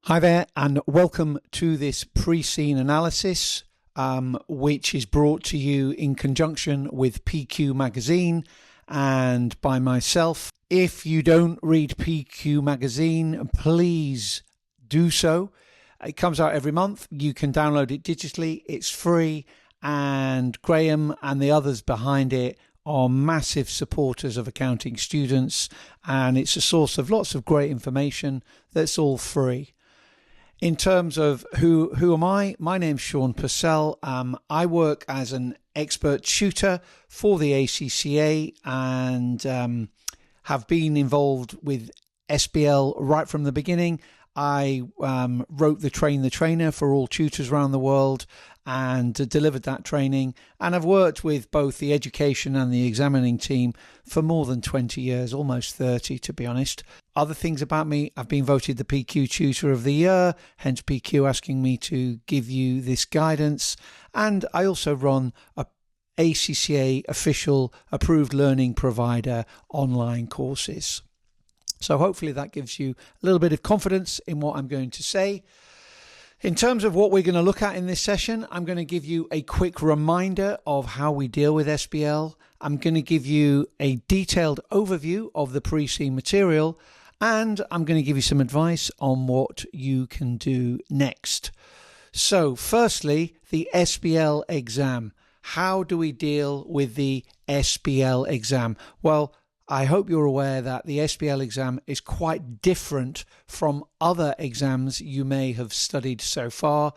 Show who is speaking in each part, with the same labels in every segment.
Speaker 1: Hi there, and welcome to this Preseen analysis, which is brought to you in conjunction with PQ Magazine and by myself. If you don't read PQ Magazine, please do so. It comes out every month. You can download it digitally. It's free, and Graham and the others behind it are massive supporters of accounting students, and it's a source of lots of great information that's all free. In terms of who am I? My name's Sean Purcell. I work as an expert tutor for the ACCA and have been involved with SBL right from the beginning. I wrote the Train the Trainer for all tutors around the world and delivered that training. And I've worked with both the education and the examining team for more than 20 years, almost 30 to be honest. Other things about me, I've been voted the PQ Tutor of the Year, hence PQ asking me to give you this guidance. And I also run a ACCA official approved learning provider online courses. So hopefully that gives you a little bit of confidence in what I'm going to say. In terms of what we're going to look at in this session, I'm going to give you a quick reminder of how we deal with SBL. I'm going to give you a detailed overview of the Preseen material, and I'm going to give you some advice on what you can do next. So firstly, the SBL exam. How do we deal with the SBL exam? Well, I hope you're aware that the SBL exam is quite different from other exams you may have studied so far.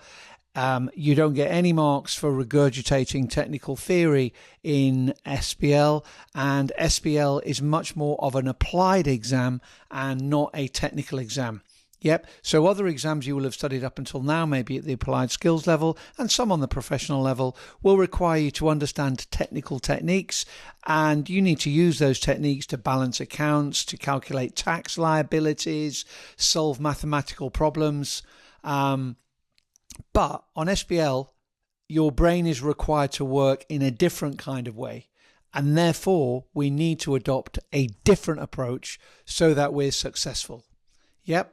Speaker 1: You don't get any marks for regurgitating technical theory in SBL, and SBL is much more of an applied exam and not a technical exam. Yep, so other exams you will have studied up until now, maybe at the applied skills level and some on the professional level, will require you to understand technical techniques, and you need to use those techniques to balance accounts, to calculate tax liabilities, solve mathematical problems. But on SBL, your brain is required to work in a different kind of way, and therefore we need to adopt a different approach so that we're successful. Yep.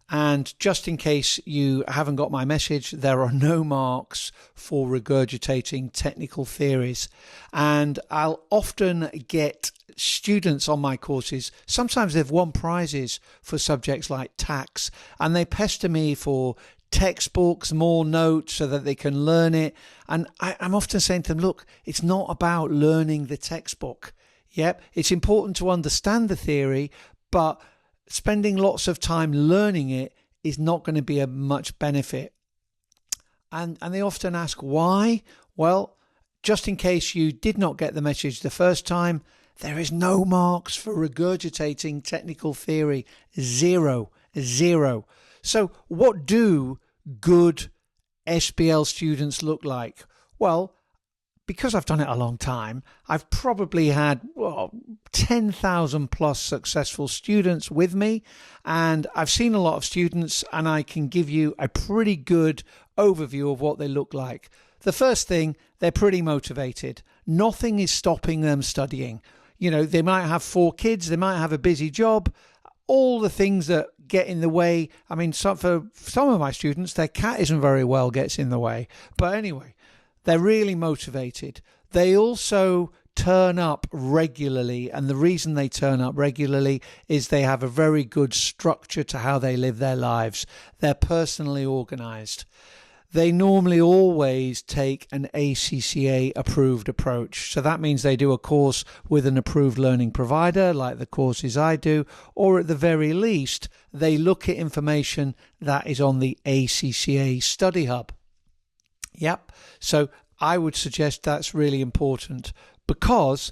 Speaker 1: And just in case you haven't got my message, there are no marks for regurgitating technical theories. And I'll often get students on my courses, sometimes they've won prizes for subjects like tax, and they pester me for textbooks, more notes so that they can learn it. And I'm often saying to them, look, it's not about learning the textbook. Yep, it's important to understand the theory, but spending lots of time learning it is not going to be a much benefit. And they often ask why. Well, just in case you did not get the message the first time, there is no marks for regurgitating technical theory. Zero. So what do good SBL students look like? Well, because I've done it a long time, I've probably had 10,000 plus successful students with me, and I've seen a lot of students, and I can give you a pretty good overview of what they look like. The first thing, they're pretty motivated. Nothing is stopping them studying. You know, they might have 4 kids, they might have a busy job, all the things that get in the way. I mean, for some of my students, their cat isn't very well, gets in the way. But anyway, they're really motivated. They also turn up regularly, and the reason they turn up regularly is they have a very good structure to how they live their lives. They're personally organized. They normally always take an ACCA approved approach. So that means they do a course with an approved learning provider like the courses I do, or at the very least, they look at information that is on the ACCA Study Hub. Yep. So I would suggest that's really important, because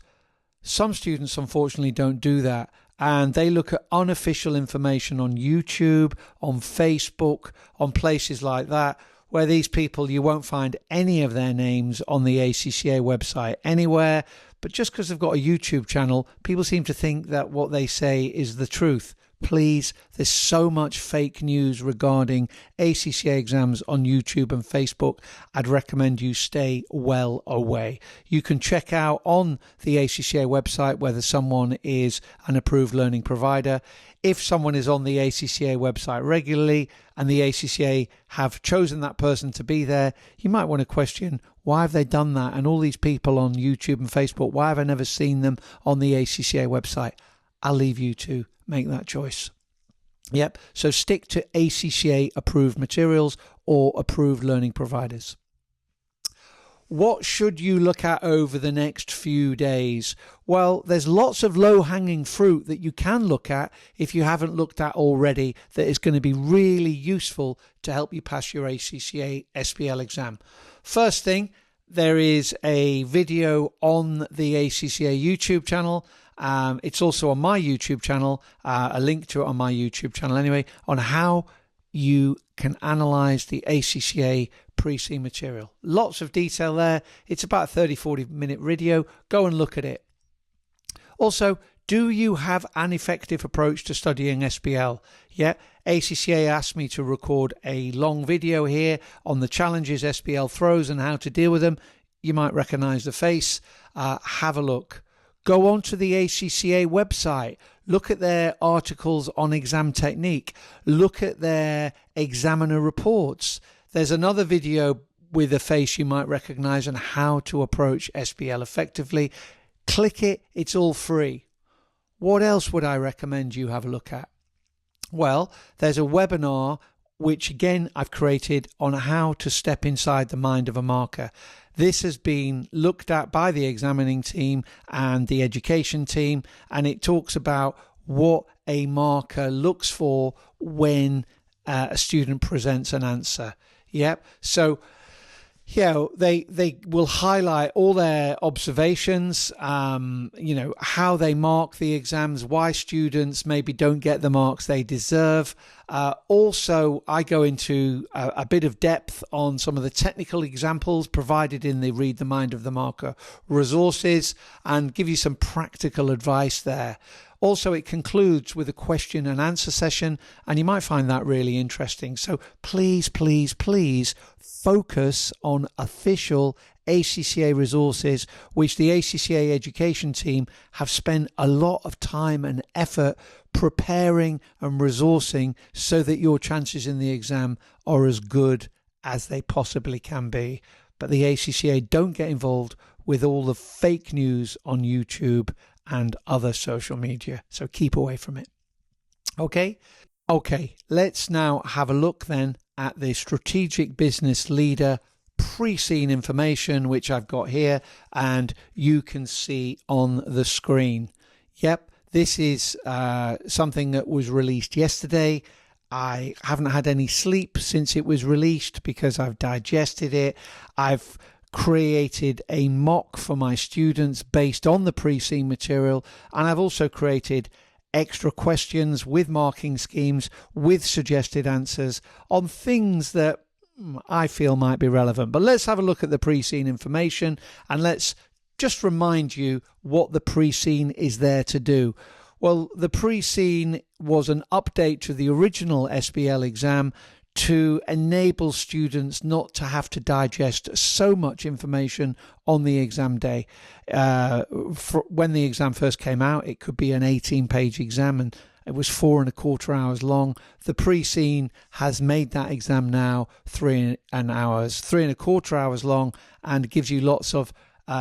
Speaker 1: some students unfortunately don't do that, and they look at unofficial information on YouTube, on Facebook, on places like that, where these people, you won't find any of their names on the ACCA website anywhere. But just because they've got a YouTube channel, people seem to think that what they say is the truth. Please, there's so much fake news regarding ACCA exams on YouTube and Facebook. I'd recommend you stay well away. You can check out on the ACCA website whether someone is an approved learning provider. If someone is on the ACCA website regularly and the ACCA have chosen that person to be there, you might want to question, why have they done that? And all these people on YouTube and Facebook, why have I never seen them on the ACCA website? I'll leave you to make that choice. Yep, so stick to ACCA approved materials or approved learning providers. What should you look at over the next few days? Well, there's lots of low-hanging fruit that you can look at if you haven't looked at already that is going to be really useful to help you pass your ACCA SBL exam. First thing, there is a video on the ACCA YouTube channel. It's also on my YouTube channel, a link to it on my YouTube channel anyway, on how you can analyze the ACCA Preseen material. Lots of detail there. It's about a 30-40 minute video. Go and look at it. Also, do you have an effective approach to studying SBL? Yeah, ACCA asked me to record a long video here on the challenges SBL throws and how to deal with them. You might recognize the face. Have a look. Go on to the ACCA website. Look at their articles on exam technique. Look at their examiner reports. There's another video with a face you might recognize on how to approach SBL effectively. Click it. It's all free. What else would I recommend you have a look at? Well, there's a webinar which again I've created on how to step inside the mind of a marker. This has been looked at by the examining team and the education team, and it talks about what a marker looks for when a student presents an answer. Yep. So, yeah, they will highlight all their observations, how they mark the exams, why students maybe don't get the marks they deserve. Also, I go into a bit of depth on some of the technical examples provided in the Read the Mind of the Marker resources and give you some practical advice there. Also, it concludes with a question and answer session, and you might find that really interesting. So please, please, please focus on official ACCA resources, which the ACCA education team have spent a lot of time and effort preparing and resourcing so that your chances in the exam are as good as they possibly can be. But the ACCA don't get involved with all the fake news on YouTube and other social media, so keep away from it. Okay, let's now have a look then at the Strategic Business Leader Preseen information, which I've got here and you can see on the screen. Yep, this is something that was released yesterday. I haven't had any sleep since it was released because I've digested it. I've created a mock for my students based on the Preseen material, and I've also created extra questions with marking schemes with suggested answers on things that I feel might be relevant. But let's have a look at the Preseen information and let's just remind you what the Preseen is there to do. Well, the Preseen was an update to the original SBL exam to enable students not to have to digest so much information on the exam day. When the exam first came out, it could be an 18-page exam and it was 4.25 hours long. The Preseen has made that exam now 3.25 hours long and gives you lots of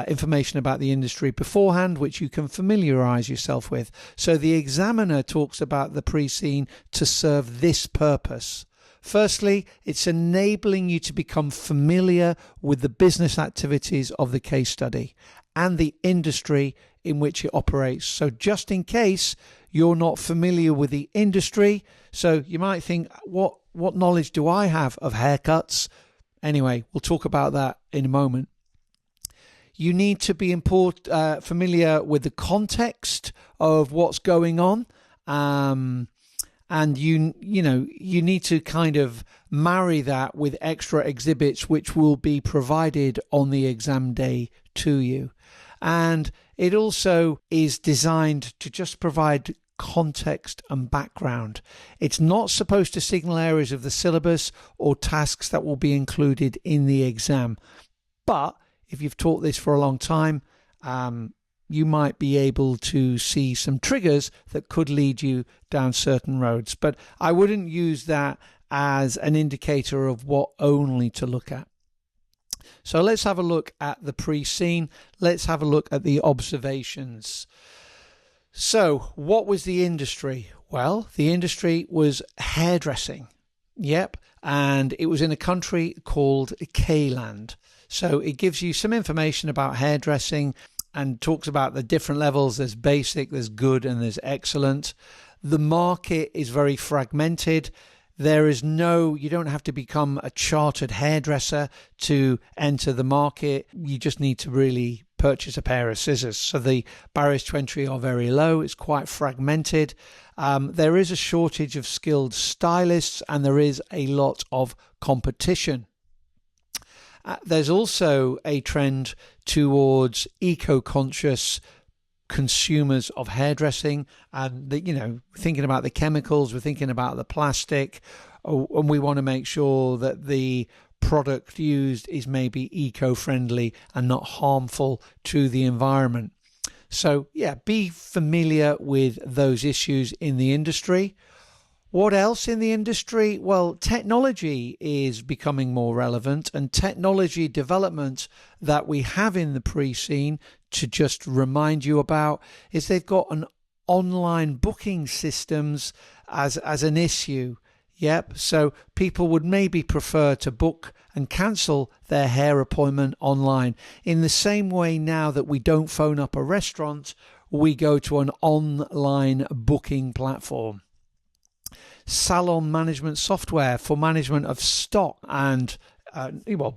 Speaker 1: information about the industry beforehand, which you can familiarize yourself with. So the examiner talks about the Preseen to serve this purpose. Firstly, it's enabling you to become familiar with the business activities of the case study and the industry in which it operates. So just in case you're not familiar with the industry, so you might think, what knowledge do I have of haircuts? Anyway, we'll talk about that in a moment. You need to be familiar with the context of what's going on. And you need to kind of marry that with extra exhibits which will be provided on the exam day to you. And it also is designed to just provide context and background. It's not supposed to signal areas of the syllabus or tasks that will be included in the exam. But if you've taught this for a long time, you might be able to see some triggers that could lead you down certain roads. But I wouldn't use that as an indicator of what only to look at. So let's have a look at the pre-scene. Let's have a look at the observations. So what was the industry? Well, the industry was hairdressing. Yep. And it was in a country called K-land. So it gives you some information about hairdressing and talks about the different levels. There's basic, there's good, and there's excellent. The market is very fragmented. You don't have to become a chartered hairdresser to enter the market. You just need to really purchase a pair of scissors. So the barriers to entry are very low. It's quite fragmented. There is a shortage of skilled stylists, and there is a lot of competition. There's also a trend towards eco-conscious consumers of hairdressing, and thinking about the chemicals, we're thinking about the plastic, and we want to make sure that the product used is maybe eco-friendly and not harmful to the environment. So be familiar with those issues in the industry. What else in the industry? Well, technology is becoming more relevant, and technology development that we have in the pre-scene, to just remind you about, is they've got an online booking systems as an issue. Yep. So people would maybe prefer to book and cancel their hair appointment online. In the same way now that we don't phone up a restaurant, we go to an online booking platform. Salon management software for management of stock and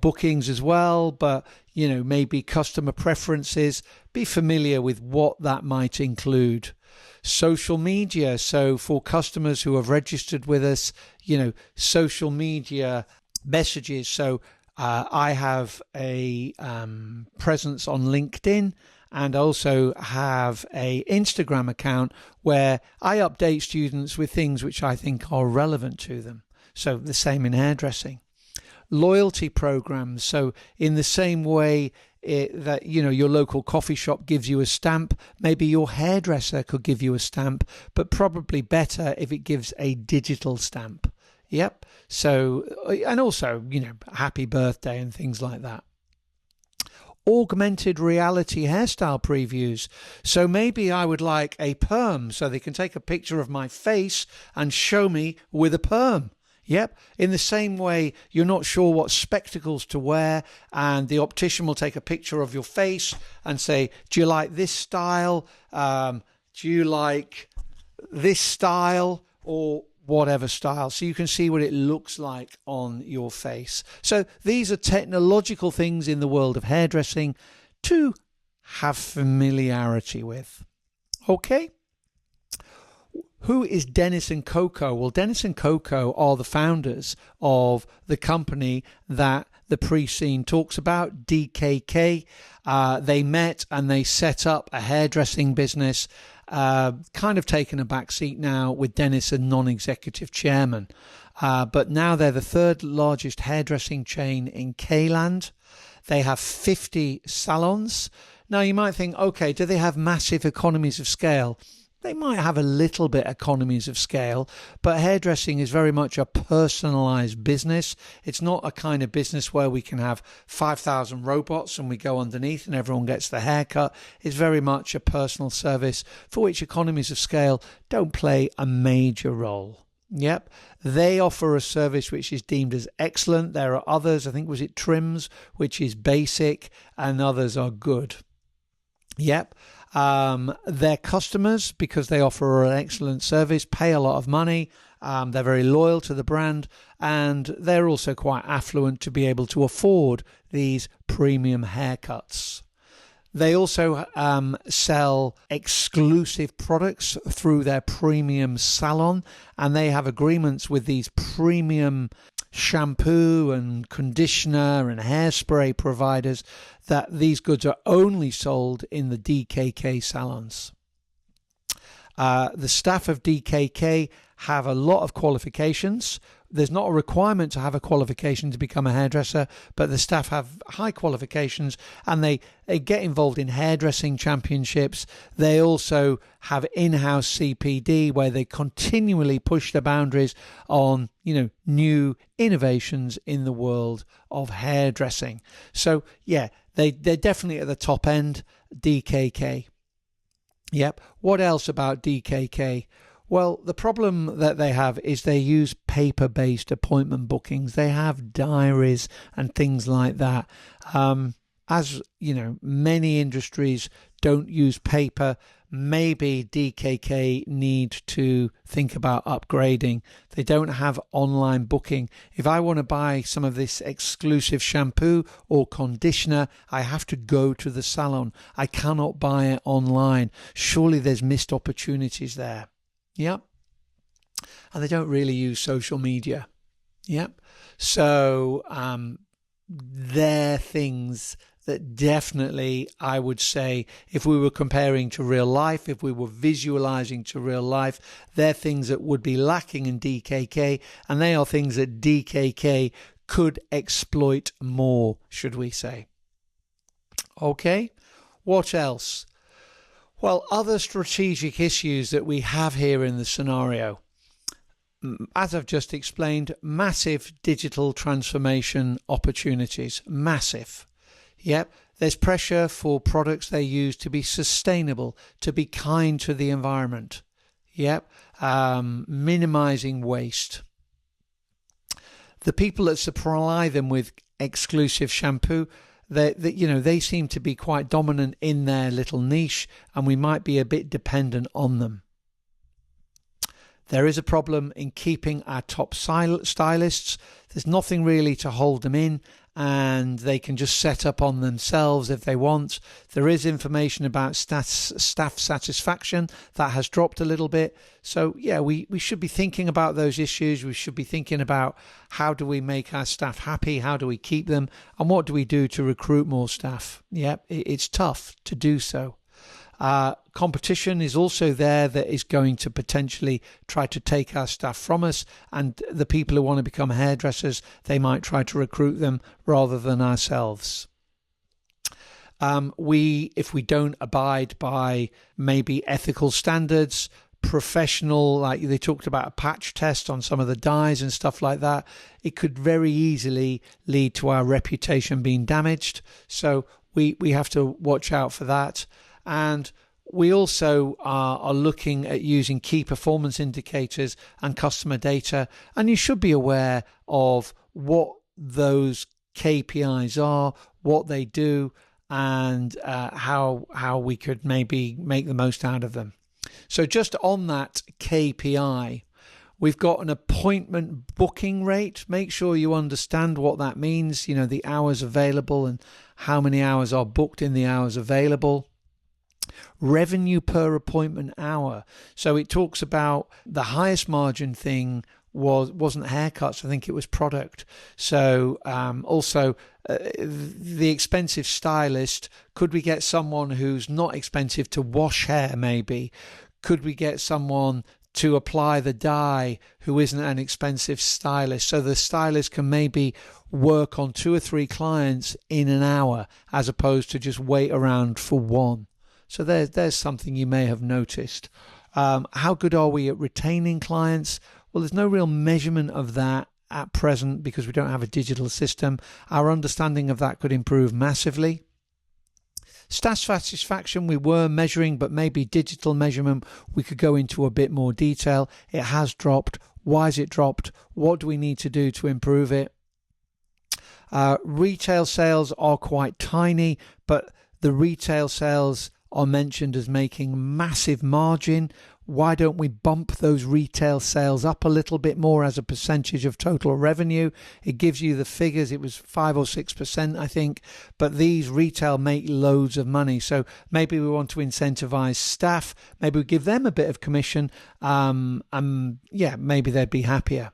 Speaker 1: bookings as well, but maybe customer preferences. Be familiar with what that might include. Social media, so for customers who have registered with us, social media messages. So I have a presence on LinkedIn, and also have a Instagram account where I update students with things which I think are relevant to them. So the same in hairdressing. Loyalty programs. So in the same way that your local coffee shop gives you a stamp, maybe your hairdresser could give you a stamp, but probably better if it gives a digital stamp. Yep. So, and also, happy birthday and things like that. Augmented reality hairstyle previews. So maybe I would like a perm, so they can take a picture of my face and show me with a perm. Yep. In the same way, you're not sure what spectacles to wear, and the optician will take a picture of your face and say, do you like this style? Do you like this style? Or whatever style, so you can see what it looks like on your face. So these are technological things in the world of hairdressing to have familiarity with. Okay. Who is Dennis and Coco? Well, Dennis and Coco are the founders of the company that the pre-scene talks about, DKK. They met and they set up a hairdressing business, kind of taken a back seat now with Dennis as non-executive chairman. But now they're the third largest hairdressing chain in K-land. They have 50 salons. Now you might think, okay, do they have massive economies of scale? They might have a little bit economies of scale, but hairdressing is very much a personalized business. It's not a kind of business where we can have 5,000 robots and we go underneath and everyone gets the haircut. It's very much a personal service for which economies of scale don't play a major role. Yep. They offer a service which is deemed as excellent. There are others, I think was it trims, which is basic, and others are good. Yep. Their customers, because they offer an excellent service, pay a lot of money. They're very loyal to the brand, and they're also quite affluent to be able to afford these premium haircuts. They also sell exclusive products through their premium salon, and they have agreements with these premium shampoo and conditioner and hairspray providers that these goods are only sold in the DKK salons. The staff of DKK have a lot of qualifications. There's not a requirement to have a qualification to become a hairdresser, but the staff have high qualifications, and they get involved in hairdressing championships. They also have in-house CPD where they continually push the boundaries on, new innovations in the world of hairdressing. So yeah, they're definitely at the top end, DKK. Yep. What else about DKK? Well, the problem that they have is they use paper-based appointment bookings. They have diaries and things like that. As you know, many industries don't use paper. Maybe DKK need to think about upgrading. They don't have online booking. If I want to buy some of this exclusive shampoo or conditioner, I have to go to the salon. I cannot buy it online. Surely there's missed opportunities there. Yep. And they don't really use social media. Yep. So they're things that definitely, I would say, if we were comparing to real life, if we were visualizing to real life, they're things that would be lacking in DKK, and they are things that DKK could exploit more, should we say. Okay. What else? Well, other strategic issues that we have here in the scenario, as I've just explained, massive digital transformation opportunities, massive. Yep, there's pressure for products they use to be sustainable, to be kind to the environment. Yep, minimizing waste. The people that supply them with exclusive shampoo, they seem to be quite dominant in their little niche, and we might be a bit dependent on them. There is a problem in keeping our top stylists. There's nothing really to hold them in, and they can just set up on themselves if they want. There is information about staff satisfaction that has dropped a little bit. So yeah, we should be thinking about those issues. We should be thinking about how do we make our staff happy? How do we keep them? And what do we do to recruit more staff? Yeah, it's tough to do so. Competition is also there that is going to potentially try to take our staff from us, and the people who want to become hairdressers, they might try to recruit them rather than ourselves. If we don't abide by maybe ethical standards, professional, like they talked about a patch test on some of the dyes and stuff like that, it could very easily lead to our reputation being damaged. So we have to watch out for that. And we also are looking at using key performance indicators and customer data. And you should be aware of what those KPIs are, what they do, and how we could maybe make the most out of them. So just on that KPI, we've got an appointment booking rate. Make sure you understand what that means, the hours available and how many hours are booked in the hours available. Revenue per appointment hour. So it talks about the highest margin thing wasn't haircuts, I think it was product. So also the expensive stylist, could we get someone who's not expensive to wash hair maybe? Could we get someone to apply the dye who isn't an expensive stylist, so the stylist can maybe work on 2 or 3 clients in an hour as opposed to just wait around for one? So there's something you may have noticed. How good are we at retaining clients? Well, there's no real measurement of that at present because we don't have a digital system. Our understanding of that could improve massively. Staff satisfaction we were measuring, but maybe digital measurement we could go into a bit more detail. It has dropped. Why has it dropped? What do we need to do to improve it? Retail sales are quite tiny, but the retail sales are mentioned as making massive margin. Why don't we bump those retail sales up a little bit more as a percentage of total revenue? It gives you the figures. It was 5 or 6%, I think, but these retail make loads of money. So maybe we want to incentivize staff. Maybe we give them a bit of commission. Maybe they'd be happier.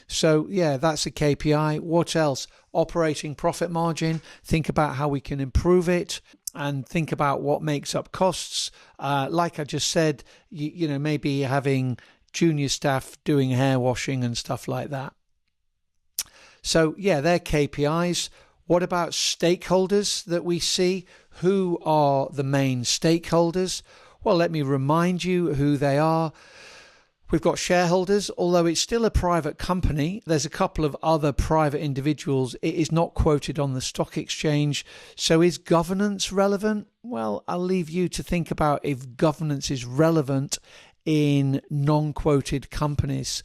Speaker 1: So yeah, that's a KPI. What else? Operating profit margin. Think about how we can improve it. and think about what makes up costs. Like I just said, you know, maybe having junior staff doing hair washing and stuff like that. So yeah, they're KPIs. What about stakeholders that we see? Who are the main stakeholders? Well, let me remind you who they are. We've got shareholders. Although it's still a private company, there's a couple of other private individuals. It is not quoted on the stock exchange. So is governance relevant? Well, I'll leave you to think about if governance is relevant in non-quoted companies.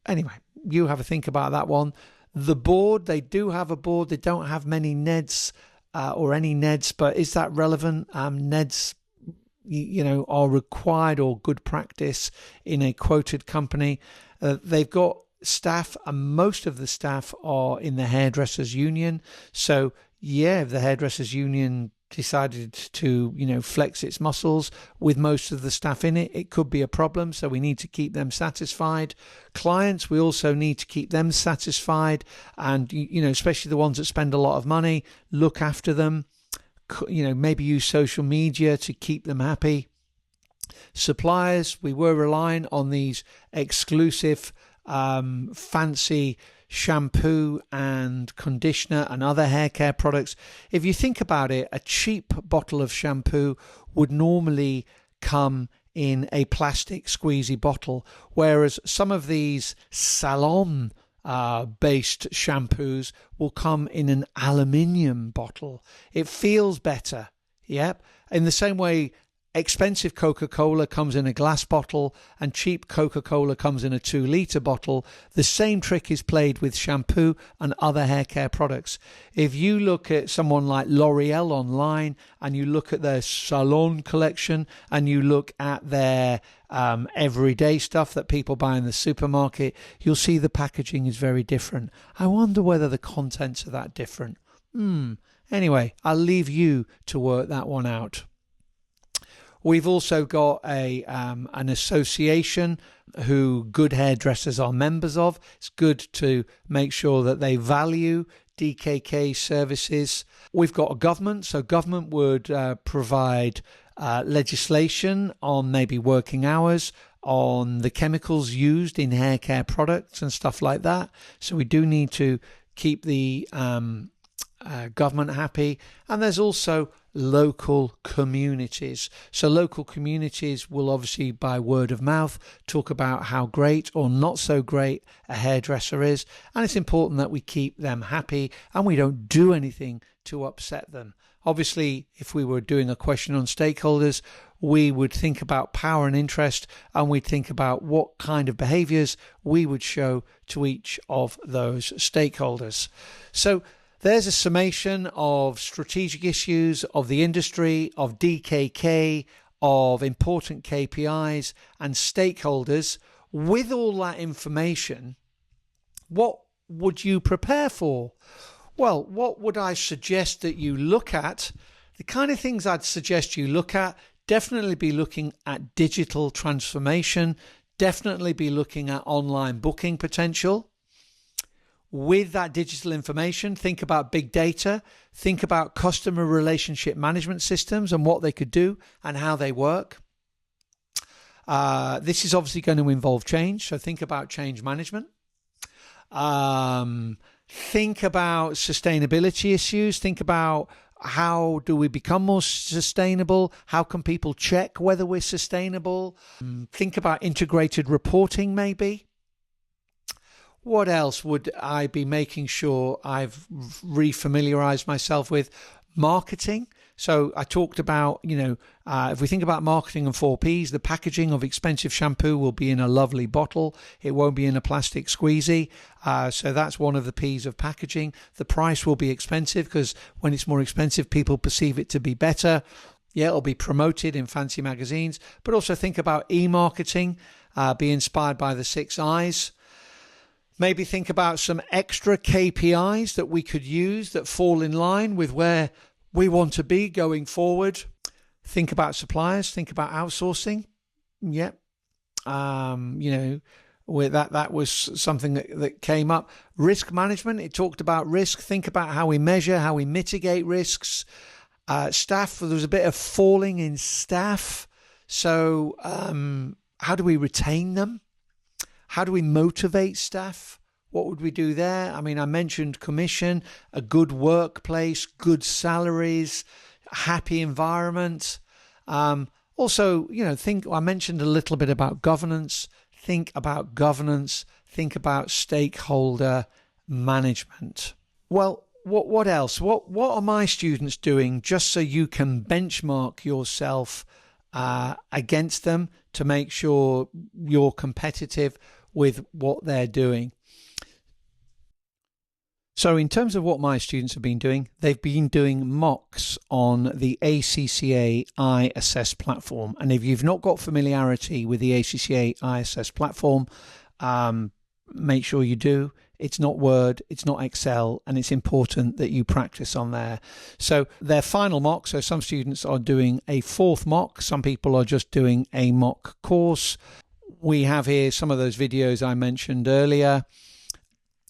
Speaker 1: Anyway, you have a think about that one. The board, they do have a board. They don't have many NEDs or any NEDs, but is that relevant? NEDs, you know, are required or good practice in a quoted company. They've got staff, and most of the staff are in the hairdressers union. So yeah, if the hairdressers union decided to, you know, flex its muscles with most of the staff in it, it could be a problem. So we need to keep them satisfied. Clients, we also need to keep them satisfied, and you know, especially the ones that spend a lot of money, look after them. You know, maybe use social media to keep them happy. Suppliers, we were relying on these exclusive fancy shampoo and conditioner and other hair care products. If you think about it, a cheap bottle of shampoo would normally come in a plastic squeezy bottle, whereas some of these salon based shampoos will come in an aluminium bottle. It feels better. Yep. In the same way, expensive Coca-Cola comes in a glass bottle and cheap Coca-Cola comes in a 2-litre bottle. The same trick is played with shampoo and other hair care products. If you look at someone like L'Oreal online and you look at their salon collection and you look at their everyday stuff that people buy in the supermarket, you'll see the packaging is very different. I wonder whether the contents are that different. Anyway, I'll leave you to work that one out. We've also got an association who good hairdressers are members of. It's good to make sure that they value DKK services. We've got a government, so government would provide legislation on maybe working hours, on the chemicals used in hair care products and stuff like that. So we do need to keep the government happy. And there's also local communities. So local communities will obviously, by word of mouth, talk about how great or not so great a hairdresser is, and it's important that we keep them happy and we don't do anything to upset them. Obviously, if we were doing a question on stakeholders, we would think about power and interest, and we'd think about what kind of behaviors we would show to each of those stakeholders. So there's a summation of strategic issues of the industry, of DKK, of important KPIs and stakeholders. With all that information, what would you prepare for? Well, what would I suggest that you look at? The kind of things I'd suggest you look at, definitely be looking at digital transformation, definitely be looking at online booking potential. With that digital information, think about big data, think about customer relationship management systems and what they could do and how they work. This is obviously going to involve change, so think about change management. Think about sustainability issues, think about how do we become more sustainable? How can people check whether we're sustainable? Think about integrated reporting maybe. What else would I be making sure I've refamiliarized myself with? Marketing. So I talked about, if we think about marketing and 4 Ps, the packaging of expensive shampoo will be in a lovely bottle. It won't be in a plastic squeezy. So that's one of the Ps of packaging. The price will be expensive because when it's more expensive, people perceive it to be better. Yeah, it'll be promoted in fancy magazines. But also think about e-marketing. Be inspired by the 6 I's. Maybe think about some extra KPIs that we could use that fall in line with where we want to be going forward. Think about suppliers, think about outsourcing. Yep. That was something that came up. Risk management, it talked about risk. Think about how we measure, how we mitigate risks. Staff, there was a bit of falling in staff. So how do we retain them? How do we motivate staff? What would we do there? I mean, I mentioned commission, a good workplace, good salaries, happy environment. Also, I mentioned a little bit about governance. Think about governance. Think about stakeholder management. Well, what else? What are my students doing just so you can benchmark yourself against them to make sure you're competitive with what they're doing? So in terms of what my students have been doing, they've been doing mocks on the ACCA iAssess platform. And if you've not got familiarity with the ACCA iAssess platform, make sure you do. It's not Word, it's not Excel, and it's important that you practice on there. So their final mock, so some students are doing a fourth mock, some people are just doing a mock course. We have here some of those videos I mentioned earlier.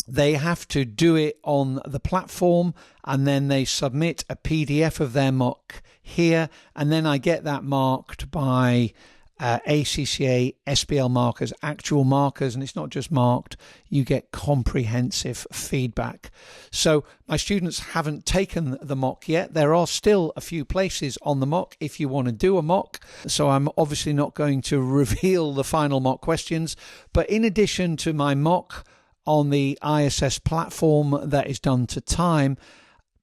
Speaker 1: They have to do it on the platform, and then they submit a PDF of their mock here, and then I get that marked by ACCA SBL markers, actual markers, and it's not just marked, you get comprehensive feedback. So my students haven't taken the mock yet. There are still a few places on the mock if you want to do a mock. So I'm obviously not going to reveal the final mock questions, but in addition to my mock on the iAssess platform that is done to time,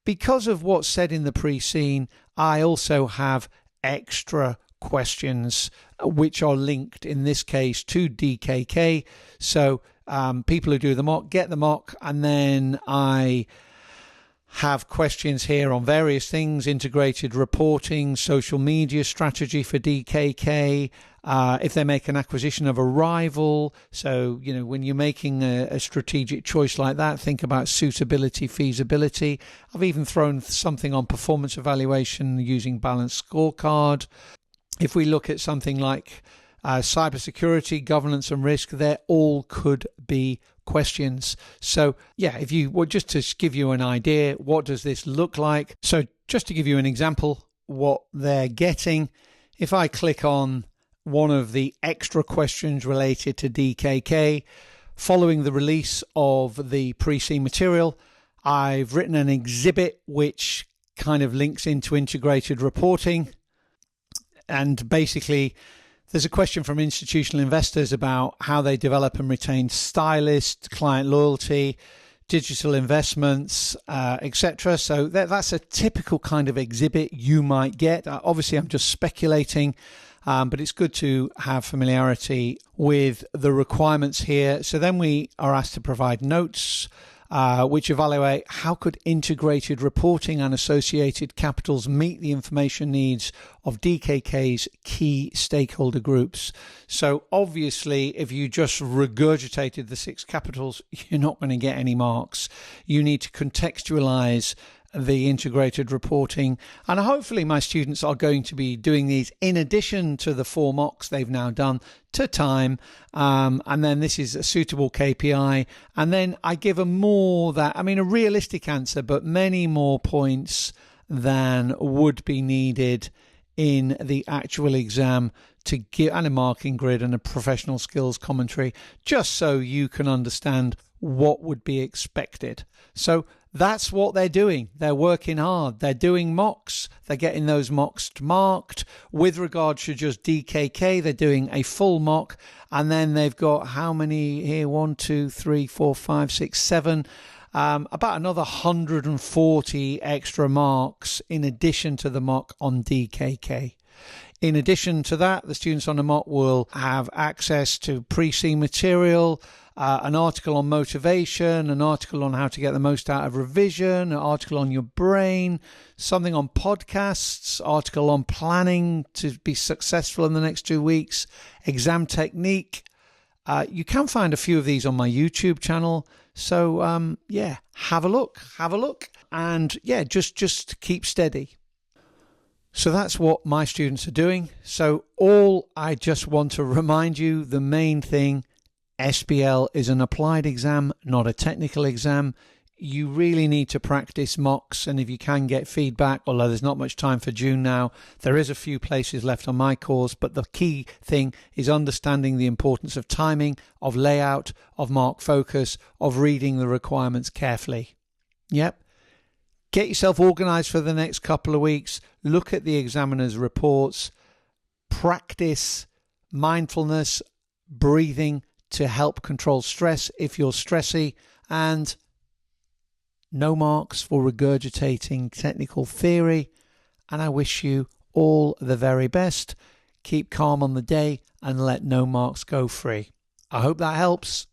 Speaker 1: because of what's said in the pre-scene, I also have extra questions which are linked in this case to DKK. So people who do the mock get the mock, and then I have questions here on various things: integrated reporting, social media strategy for DKK, if they make an acquisition of a rival. So, when you're making a strategic choice like that, think about suitability, feasibility. I've even thrown something on performance evaluation using balanced scorecard. If we look at something like cybersecurity, governance and risk, there all could be questions. So if you were just to give you an idea, what does this look like? So just to give you an example, what they're getting, if I click on one of the extra questions related to DKK, following the release of the pre-scene material, I've written an exhibit which kind of links into integrated reporting. And basically, there's a question from institutional investors about how they develop and retain stylists, client loyalty, digital investments, etc. So that's a typical kind of exhibit you might get. Obviously, I'm just speculating, but it's good to have familiarity with the requirements here. So then we are asked to provide notes, which evaluate how could integrated reporting and associated capitals meet the information needs of DKK's key stakeholder groups. So obviously, if you just regurgitated the 6 capitals, you're not going to get any marks. You need to contextualize the integrated reporting, and hopefully my students are going to be doing these in addition to the 4 mocks they've now done to time, and then this is a suitable KPI, and then I give them a realistic answer, but many more points than would be needed in the actual exam to give, and a marking grid and a professional skills commentary, just so you can understand what would be expected. So that's what they're doing. They're working hard. They're doing mocks. They're getting those mocks marked. With regard to just DKK, they're doing a full mock. And then they've got how many here? 1, 2, 3, 4, 5, 6, 7. About another 140 extra marks in addition to the mock on DKK. In addition to that, the students on the mock will have access to pre-scene material, an article on motivation, an article on how to get the most out of revision, an article on your brain, something on podcasts, article on planning to be successful in the next 2 weeks, exam technique. You can find a few of these on my YouTube channel. So, have a look. And just keep steady. So that's what my students are doing. So I just want to remind you, the main thing, SBL is an applied exam, not a technical exam. You really need to practice mocks, and if you can get feedback, although there's not much time for June now, there is a few places left on my course, but the key thing is understanding the importance of timing, of layout, of mark focus, of reading the requirements carefully. Yep. Get yourself organised for the next couple of weeks. Look at the examiner's reports. Practice mindfulness, breathing to help control stress if you're stressy, and no marks for regurgitating technical theory. And I wish you all the very best. Keep calm on the day and let no marks go free. I hope that helps.